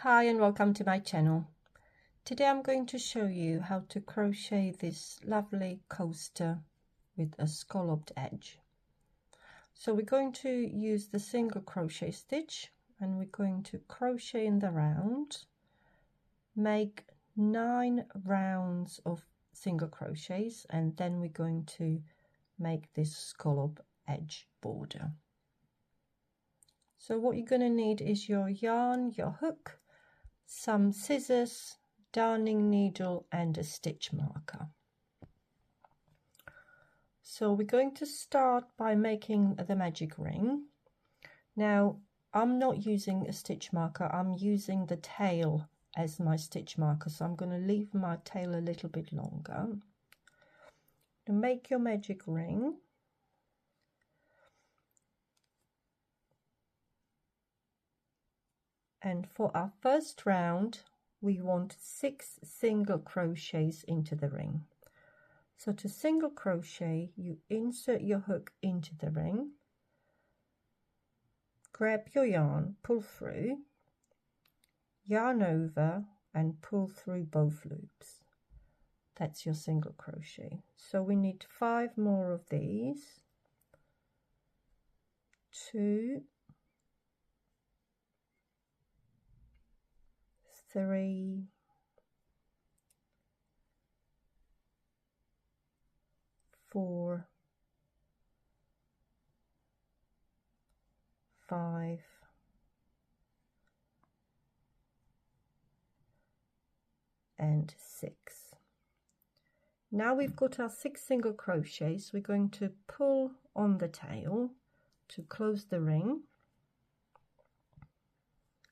Hi and welcome to my channel. Today I'm going to show you how to crochet this lovely coaster with a scalloped edge. So we're going to use the single crochet stitch and we're going to crochet in the round, make 9 rounds of single crochets, and then we're going to make this scallop edge border. So what you're going to need is your yarn, your hook, some scissors, darning needle and a stitch marker. So we're going to start by making the magic ring. Now I'm not using a stitch marker, I'm using the tail as my stitch marker, so I'm going to leave my tail a little bit longer. To make your magic ring, and for our first round we want 6 single crochets into the ring. So to single crochet, you insert your hook into the ring, grab your yarn, pull through, yarn over and pull through both loops. That's your single crochet. So we need 5 more of these. 2, 3, 4, 5, and 6. Now we've got our 6 single crochets, we're going to pull on the tail to close the ring.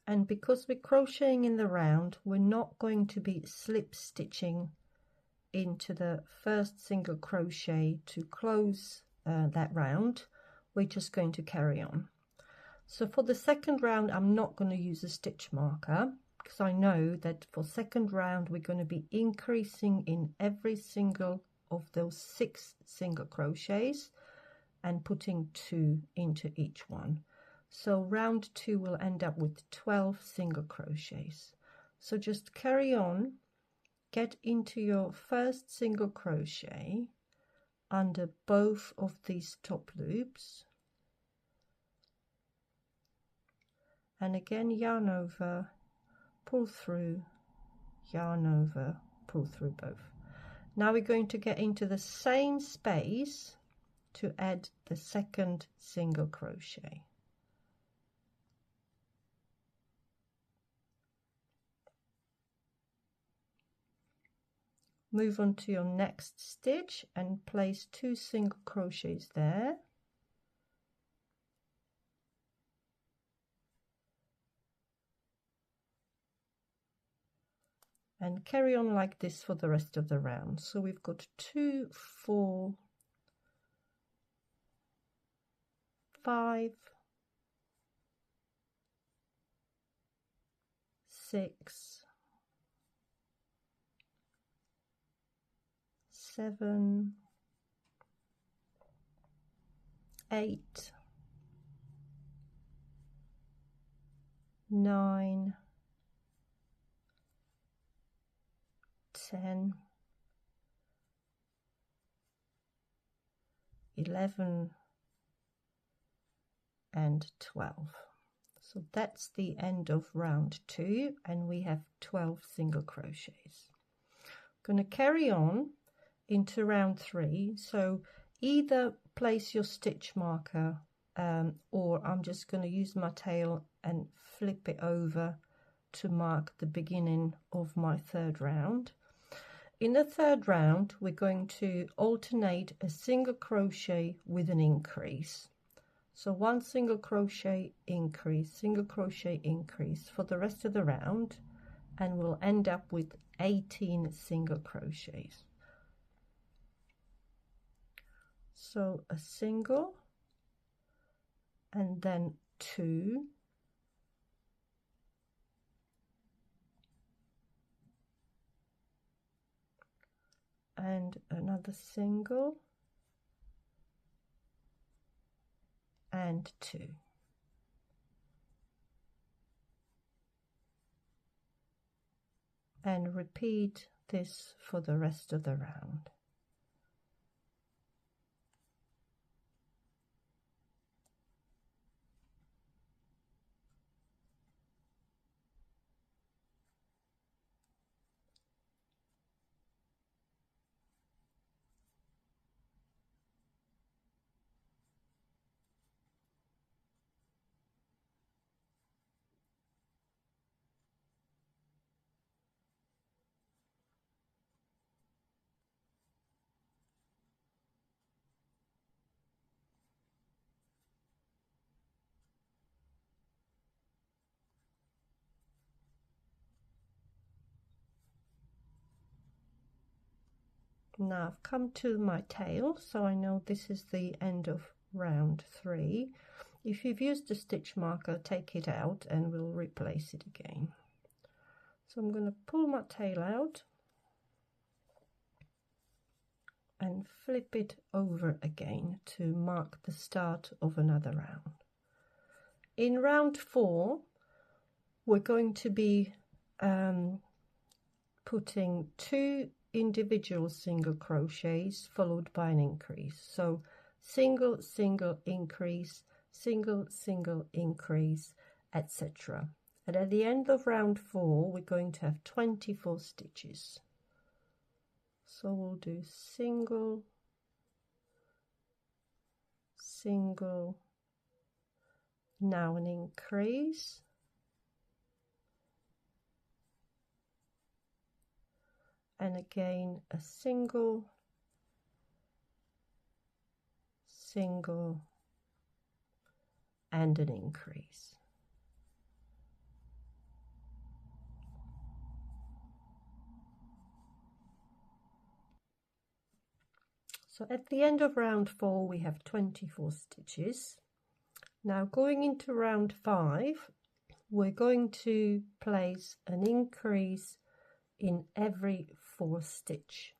And because we're crocheting in the round, we're not going to be slip stitching into the first single crochet to close that round. We're just going to carry on. So for the second round, I'm not going to use a stitch marker because I know that for second round we're going to be increasing in every single of those 6 single crochets and putting 2 into each one. So round 2 will end up with 12 single crochets. So just carry on, get into your first single crochet under both of these top loops, and again yarn over, pull through, yarn over, pull through both. Now we're going to get into the same space to add the second single crochet. Move on to your next stitch and place 2 single crochets there. And carry on like this for the rest of the round. So we've got 2, 4, 5, 6, 7, 8, 9, 10, 11, and 12. So that's the end of round 2 and we have 12 single crochets. Going to carry on into round 3. So either place your stitch marker or I'm just going to use my tail and flip it over to mark the beginning of my third round. In the third round we're going to alternate a single crochet with an increase. So 1 single crochet increase, single crochet increase for the rest of the round, and we'll end up with 18 single crochets. So a single and then 2, and another single and 2. and repeat this for the rest of the round. Now I've come to my tail, so I know this is the end of round 3. If you've used the stitch marker, take it out and we'll replace it again. So I'm going to pull my tail out and flip it over again to mark the start of another round. In round 4, we're going to be putting 2 individual single crochets followed by an increase. So single, single, increase, single, single, increase, etc. And at the end of round 4, we're going to have 24 stitches. So we'll do single, single, now an increase, and again a single, single, and an increase. So at the end of round 4 we have 24 stitches. Now going into round 5, we're going to place an increase in every 4 stitch.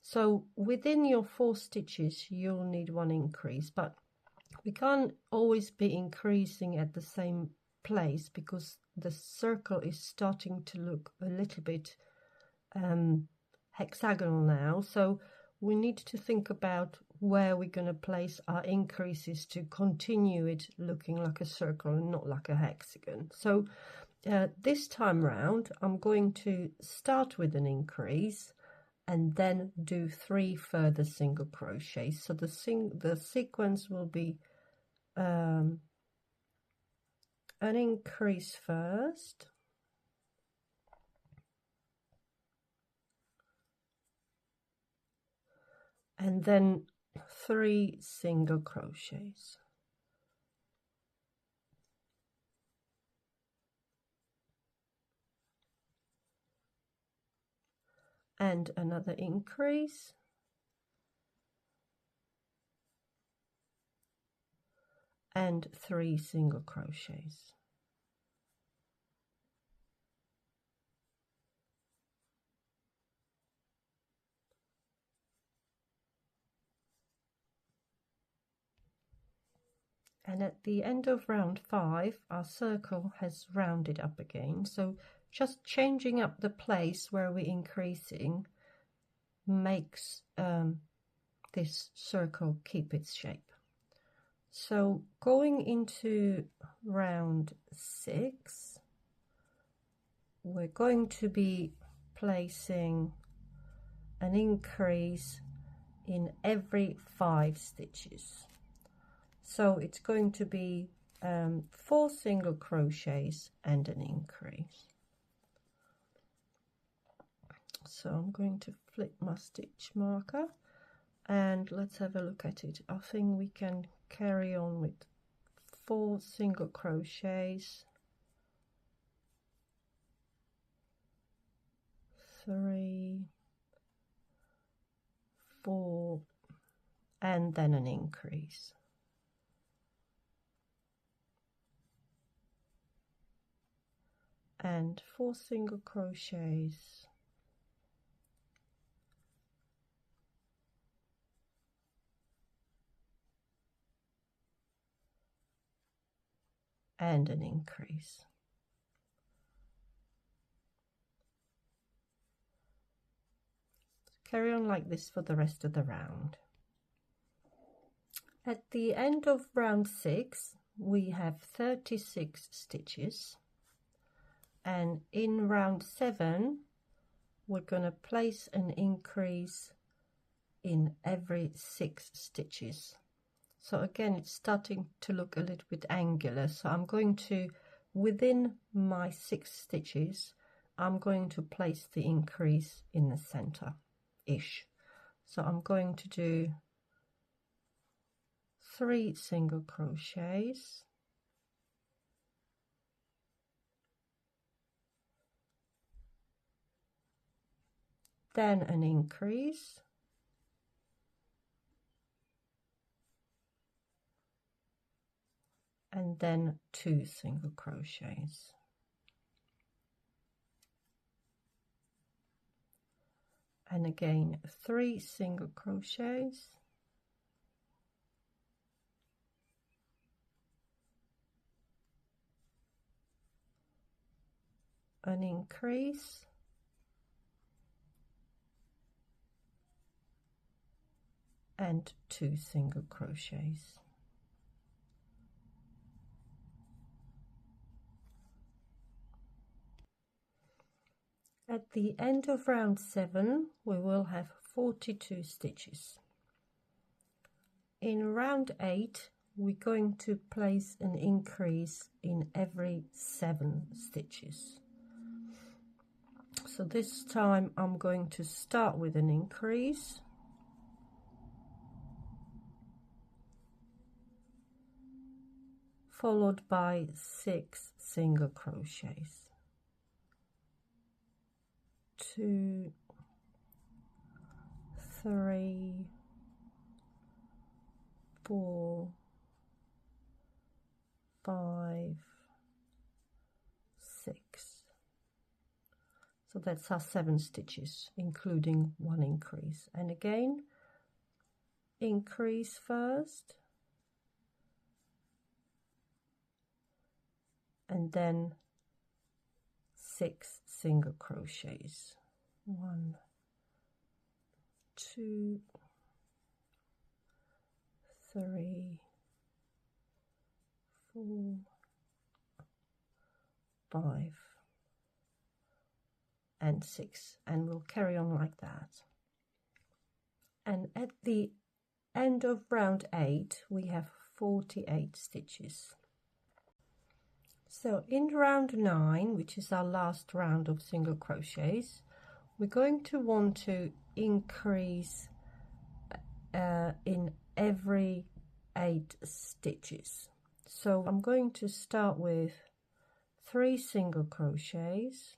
So within your 4 stitches you'll need 1 increase, but we can't always be increasing at the same place because the circle is starting to look a little bit hexagonal now. So we need to think about where we're going to place our increases to continue it looking like a circle and not like a hexagon. So this time round I'm going to start with an increase and then do 3 further single crochets. So the sequence will be an increase first, and then 3 single crochets, and another increase, and 3 single crochets. And at the end of round 5 our circle has rounded up again, so just changing up the place where we're increasing makes this circle keep its shape. So going into round 6, we're going to be placing an increase in every 5 stitches. So it's going to be 4 single crochets and an increase. So I'm going to flip my stitch marker and let's have a look at it. I think we can carry on with 4 single crochets, 3, 4, and then an increase. And 4 single crochets, and an increase. Carry on like this for the rest of the round. At the end of round 6 we have 36 stitches, and in round 7 we're going to place an increase in every 6 stitches. So again, it's starting to look a little bit angular, so I'm going to, within my 6 stitches, I'm going to place the increase in the center ish. So I'm going to do 3 single crochets, then an increase, and then 2 single crochets. And again 3 single crochets, an increase, and 2 single crochets. At the end of round 7 we will have 42 stitches. In round 8 we're going to place an increase in every 7 stitches. So this time I'm going to start with an increase, followed by 6 single crochets. 2, 3, 4, 5, 6. So that's our 7 stitches, including 1 increase. And again, increase first, and then 6 single crochets. 1, 2, 3, 4, 5, and 6, and we'll carry on like that. And at the end of round 8 we have 48 stitches. So in round 9, which is our last round of single crochets, we're going to want to increase in every 8 stitches. So I'm going to start with 3 single crochets,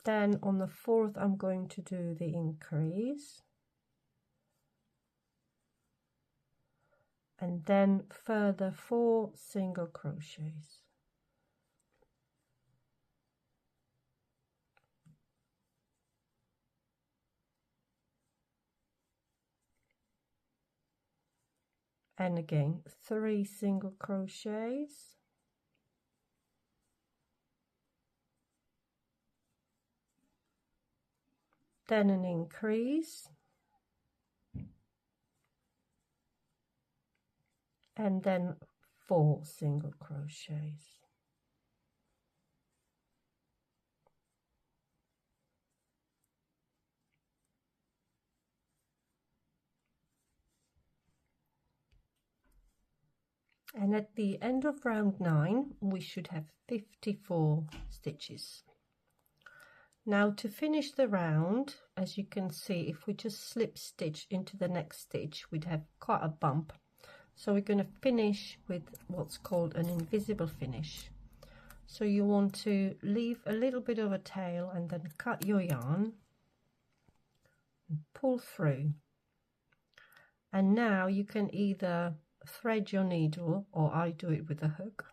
then on the 4th I'm going to do the increase, and then further 4 single crochets. And again 3 single crochets, then an increase, and then 4 single crochets. And at the end of round 9 we should have 54 stitches. Now to finish the round, as you can see, if we just slip stitch into the next stitch we'd have quite a bump. So we're going to finish with what's called an invisible finish. So you want to leave a little bit of a tail and then cut your yarn and pull through. And now you can either thread your needle, or I do it with a hook.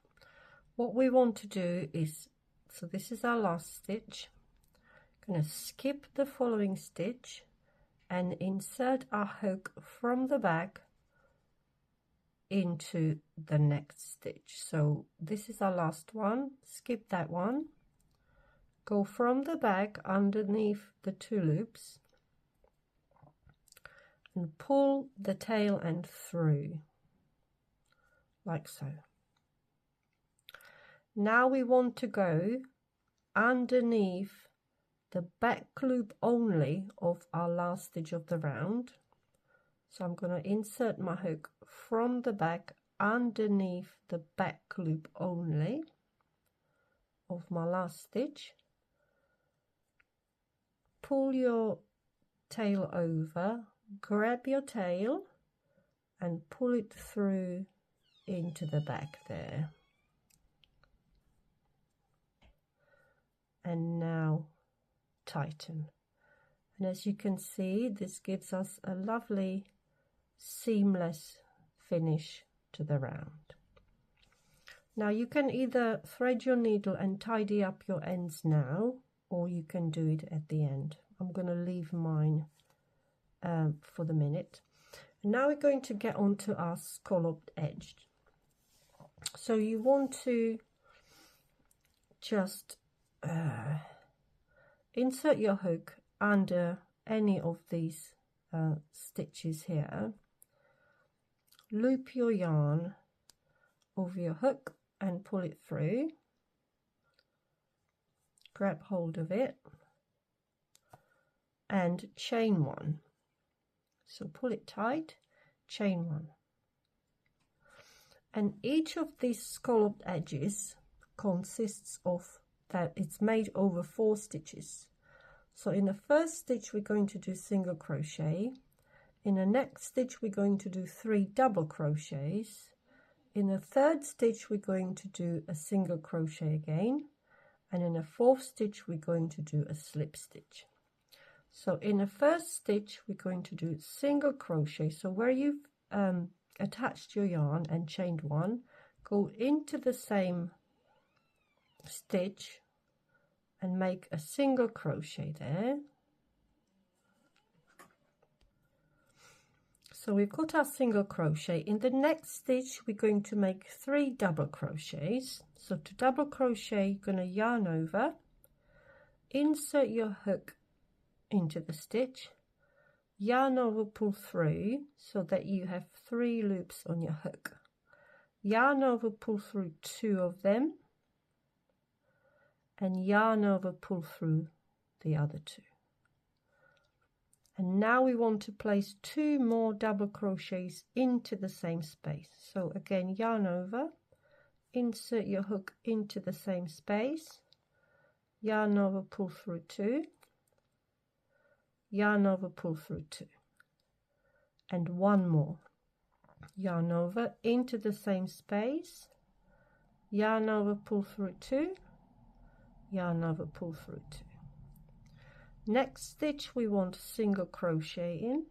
What we want to do is, so this is our last stitch, going to skip the following stitch and insert our hook from the back into the next stitch. So this is our last one, skip that one, go from the back underneath the 2 loops and pull the tail end through like so. Now we want to go underneath the back loop only of our last stitch of the round. So I'm going to insert my hook from the back underneath the back loop only of my last stitch. Pull your tail over, grab your tail and pull it through into the back there. And now tighten. And as you can see, this gives us a lovely seamless finish to the round. Now you can either thread your needle and tidy up your ends now, or you can do it at the end. I'm going to leave mine for the minute. And now we're going to get onto our scalloped edge. So you want to just insert your hook under any of these stitches here, loop your yarn over your hook and pull it through, grab hold of it and chain 1. So pull it tight, chain 1. And each of these scalloped edges consists of that it's made over 4 stitches. So in the first stitch we're going to do single crochet, in the next stitch we're going to do 3 double crochets, in the third stitch we're going to do a single crochet again, and in the fourth stitch we're going to do a slip stitch. So in the first stitch we're going to do single crochet, so where you've attached your yarn and chained 1, go into the same stitch and make a single crochet there. So we've got our single crochet. In the next stitch we're going to make 3 double crochets. So to double crochet you're going to yarn over, insert your hook into the stitch, yarn over, pull through so that you have 3 loops on your hook, yarn over, pull through 2 of them, and yarn over, pull through the other 2. And now we want to place 2 more double crochets into the same space. So again, yarn over, insert your hook into the same space, yarn over, pull through 2, yarn over, pull through 2, and 1 more, yarn over into the same space, yarn over, pull through 2, yarn over, pull through 2. Next stitch we want a single crochet in,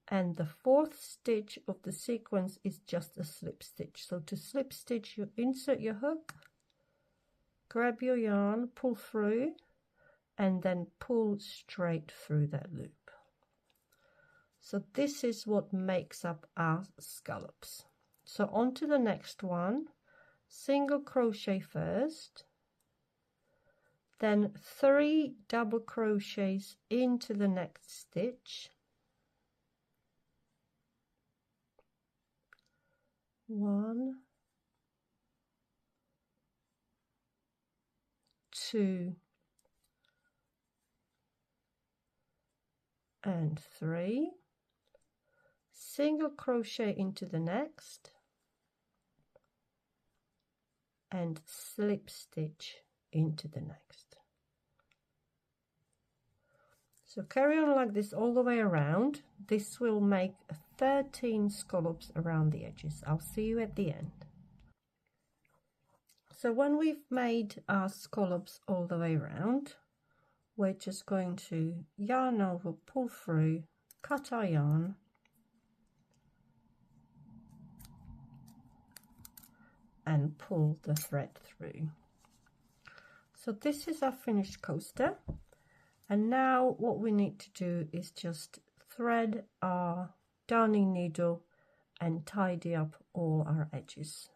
and the 4th stitch of the sequence is just a slip stitch. So to slip stitch you insert your hook, grab your yarn, pull through, and then pull straight through that loop. So this is what makes up our scallops. So on to the next one, single crochet first, then 3 double crochets into the next stitch, 1, 2, and 3, single crochet into the next, and slip stitch into the next. So carry on like this all the way around. This will make 13 scallops around the edges. I'll see you at the end. So when we've made our scallops all the way around, we're just going to yarn over, pull through, cut our yarn, and pull the thread through. So this is our finished coaster, and now what we need to do is just thread our darning needle and tidy up all our edges.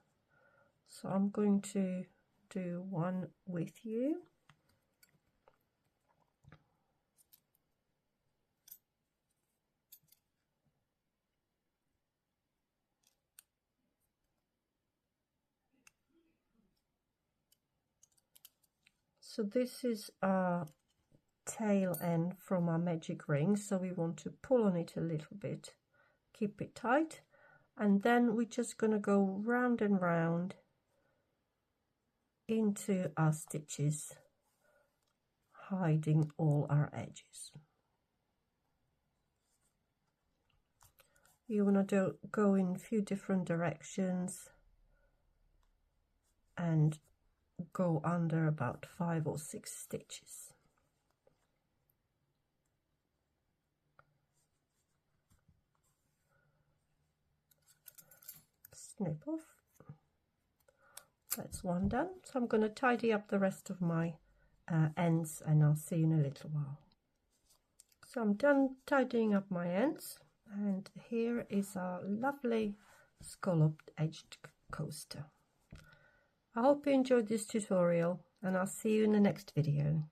So I'm going to do one with you. So this is our tail end from our magic ring, so we want to pull on it a little bit, keep it tight, and then we're just going to go round and round into our stitches, hiding all our edges. You want to go in a few different directions and go under about 5 or 6 stitches. Snip off. That's one done. So I'm going to tidy up the rest of my ends, and I'll see you in a little while. So I'm done tidying up my ends, and here is our lovely scalloped edged coaster. I hope you enjoyed this tutorial, and I'll see you in the next video.